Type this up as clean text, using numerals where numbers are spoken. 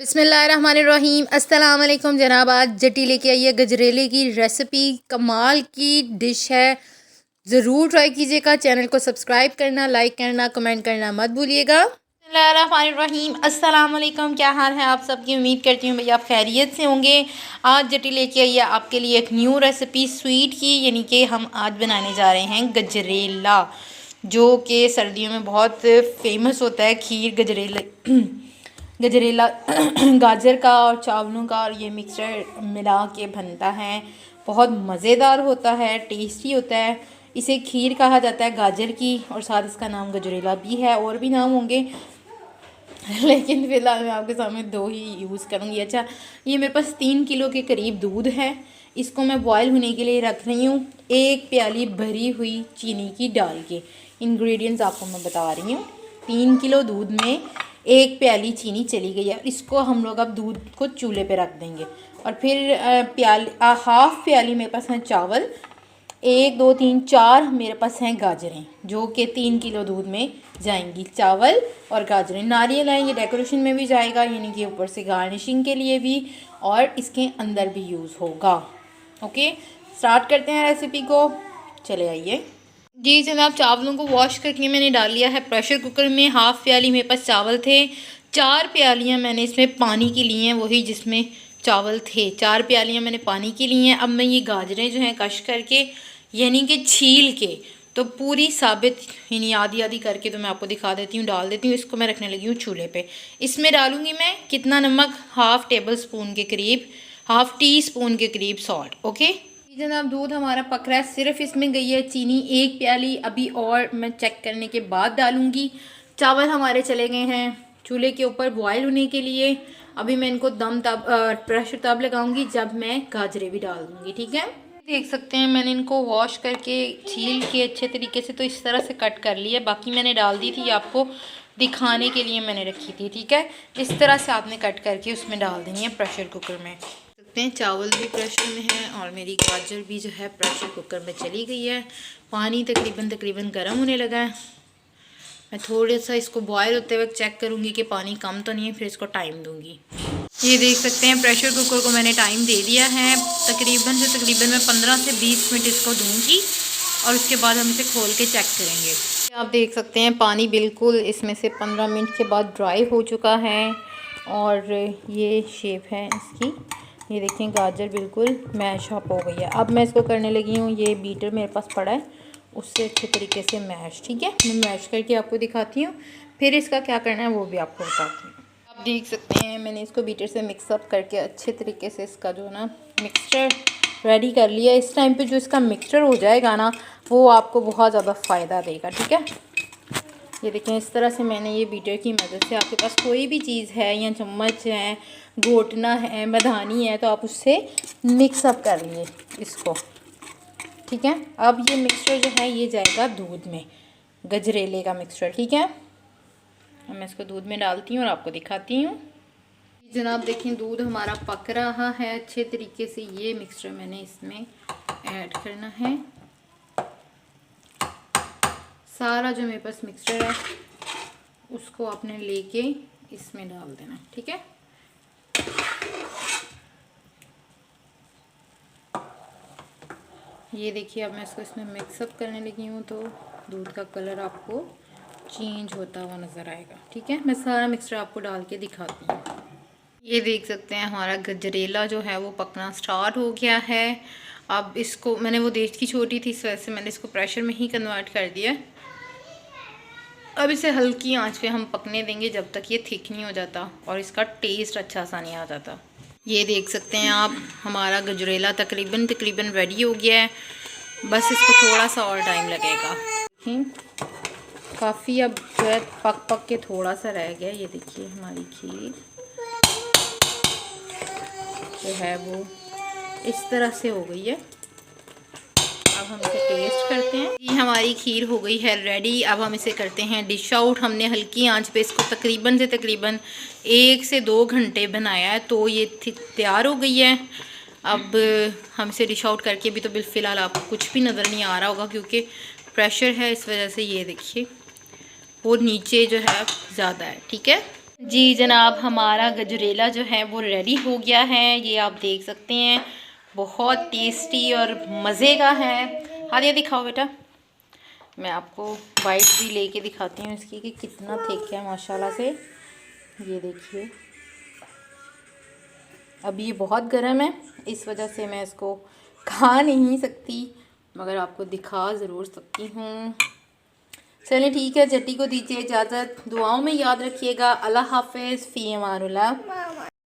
बिस्मिल्लाहिर्रहमानिर्रहीम। अस्सलाम वालेकुम जनाब। आज जटी लेके आई है गजरेले की रेसिपी। कमाल की डिश है, ज़रूर ट्राई कीजिएगा। चैनल को सब्सक्राइब करना, लाइक करना, कमेंट करना मत भूलिएगा। बिस्मिल्लाहिर्रहमानिर्रहीम। अस्सलाम वालेकुम। क्या हाल है आप सबकी? उम्मीद करती हूँ भैया आप खैरियत से होंगे। आज जटी लेके आई है आपके लिए एक न्यू रेसिपी स्वीट की, यानी कि हम आज बनाने जा रहे हैं गजरेला, जो कि सर्दियों में बहुत फेमस होता है। खीर गजरेला गाजर का और चावलों का और ये मिक्सचर मिला के बनता है। बहुत मज़ेदार होता है, टेस्टी होता है। इसे खीर कहा जाता है गाजर की, और साथ इसका नाम गजरेला भी है, और भी नाम होंगे लेकिन फ़िलहाल मैं आपके सामने दो ही यूज़ करूँगी। अच्छा, ये मेरे पास 3 किलो के करीब दूध है। इसको मैं बॉयल होने के लिए रख रही हूँ। 1 प्याली भरी हुई चीनी की डाल के। इंग्रेडिएंट्स आपको मैं बता रही हूँ। 3 किलो दूध में 1 प्याली चीनी चली गई है। इसको हम लोग अब दूध को चूल्हे पे रख देंगे। और फिर हाफ़ प्याली मेरे पास है चावल। 1 2 3 4 मेरे पास हैं गाजरें, जो कि 3 किलो दूध में जाएंगी। चावल और गाजरें, नारियल है, ये डेकोरेशन में भी जाएगा, यानी कि ऊपर से गार्निशिंग के लिए भी, और इसके अंदर भी यूज़ होगा। ओके, स्टार्ट करते हैं रेसिपी को। चले आइए जी जनाब। चावलों को वॉश करके मैंने डाल लिया है प्रेशर कुकर में। हाफ़ प्याली मेरे पास चावल थे। 4 प्यालियाँ मैंने इसमें पानी की ली हैं, वही जिसमें चावल थे। 4 प्यालियाँ मैंने पानी की ली हैं। अब मैं ये गाजरें जो हैं कश करके, यानी कि छील के, तो पूरी साबित यानी आधी आधी करके, तो मैं आपको दिखा देती हूँ, डाल देती हूँ। इसको मैं रखने लगी हूँ चूल्हे पे। इसमें डालूँगी मैं कितना नमक, हाफ़ टेबल स्पून के करीब, हाफ़ टी स्पून के करीब सॉल्ट। ओके जनाब, दूध हमारा पक रहा है। सिर्फ इसमें गई है चीनी 1 प्याली। अभी और मैं चेक करने के बाद डालूँगी। चावल हमारे चले गए हैं चूल्हे के ऊपर बॉयल होने के लिए। अभी मैं इनको प्रेशर तब लगाऊंगी जब मैं गाजरें भी डाल दूँगी। ठीक है, देख सकते हैं मैंने इनको वॉश करके छील के अच्छे तरीके से तो इस तरह से कट कर लिया। बाकी मैंने डाल दी थी, आपको दिखाने के लिए मैंने रखी थी। ठीक है, इस तरह से आपने कट करके उसमें डाल देनी है प्रेशर कुकर में। चावल भी प्रेशर में है और मेरी गाजर भी जो है प्रेशर कुकर में चली गई है। पानी तकरीबन गर्म होने लगा है। मैं थोड़ा सा इसको बॉयल होते वक्त चेक करूँगी कि पानी कम तो नहीं है, फिर इसको टाइम दूँगी। ये देख सकते हैं प्रेशर कुकर को मैंने टाइम दे दिया है। तकरीबन मैं 15 से 20 मिनट इसको दूँगी, और उसके बाद हम इसे खोल के चेक करेंगे। आप देख सकते हैं पानी बिल्कुल इसमें से 15 मिनट के बाद ड्राई हो चुका है, और ये शेप है इसकी। ये देखें गाजर बिल्कुल मैश अप हो गई है। अब मैं इसको करने लगी हूँ, ये बीटर मेरे पास पड़ा है, उससे अच्छे तरीके से मैश। ठीक है, मैं मैश करके आपको दिखाती हूँ, फिर इसका क्या करना है वो भी आपको बताती हूँ। आप देख सकते हैं मैंने इसको बीटर से मिक्सअप करके अच्छे तरीके से इसका जो ना मिक्सचर रेडी कर लिया। इस टाइम पे जो इसका मिक्सचर हो जाएगा ना, वो आपको बहुत ज़्यादा फ़ायदा देगा। ठीक है, ये देखें इस तरह से मैंने ये बीटर की मदद से, आपके पास कोई भी चीज़ है या चम्मच है, घोटना है, मधानी है, तो आप उससे मिक्सअप कर लिए इसको। ठीक है, अब ये मिक्सचर जो है ये जाएगा दूध में, गजरेले का मिक्सचर। ठीक है, अब मैं इसको दूध में डालती हूँ और आपको दिखाती हूँ। जनाब देखें दूध हमारा पक रहा है अच्छे तरीके से। ये मिक्सचर मैंने इसमें ऐड करना है। सारा जो मेरे पास मिक्सचर है उसको आपने लेके इसमें डाल देना। ठीक है, ये देखिए अब मैं इसको इसमें मिक्सअप करने लगी हूँ, तो दूध का कलर आपको चेंज होता हुआ नज़र आएगा। ठीक है, मैं सारा मिक्सचर आपको डाल के दिखाती हूँ। ये देख सकते हैं हमारा गजरेला जो है वो पकना स्टार्ट हो गया है। अब इसको मैंने वो देख की छोटी थी, इस वजह से मैंने इसको प्रेशर में ही कन्वर्ट कर दिया। अब इसे हल्की आंच पे हम पकने देंगे जब तक ये थिक नहीं हो जाता और इसका टेस्ट अच्छा सा नहीं आ जाता। ये देख सकते हैं आप हमारा गजरेला तकरीबन रेडी हो गया है। बस इसको थोड़ा सा और टाइम लगेगा। काफ़ी अब जो है पक के थोड़ा सा रह गया। ये देखिए हमारी खीर जो है वो इस तरह से हो गई है। अब हम इसे टेस्ट करते हैं। ये हमारी खीर हो गई है रेडी। अब हम इसे करते हैं डिश आउट। हमने हल्की आंच पे इसको तकरीबन 1 से 2 घंटे बनाया है, तो ये तैयार हो गई है। अब हम इसे डिश आउट करके भी, तो फ़िलहाल आपको कुछ भी नज़र नहीं आ रहा होगा क्योंकि प्रेशर है, इस वजह से ये देखिए वो नीचे जो है ज़्यादा है। ठीक है, जी जनाब, हमारा गजरेला जो है वो रेडी हो गया है। ये आप देख सकते हैं, बहुत टेस्टी और मज़े का है। हादिया दिखाओ बेटा, मैं आपको बाइट भी लेके दिखाती हूँ इसकी कि कितना थिक है माशाल्लाह से। ये देखिए, अब ये बहुत गर्म है, इस वजह से मैं इसको खा नहीं सकती, मगर आपको दिखा ज़रूर सकती हूँ। चलिए ठीक है, जट्टी को दीजिए इजाज़त, दुआओं में याद रखिएगा। अल्लाह हाफ़िज़, फ़ी अमानुल्लाह।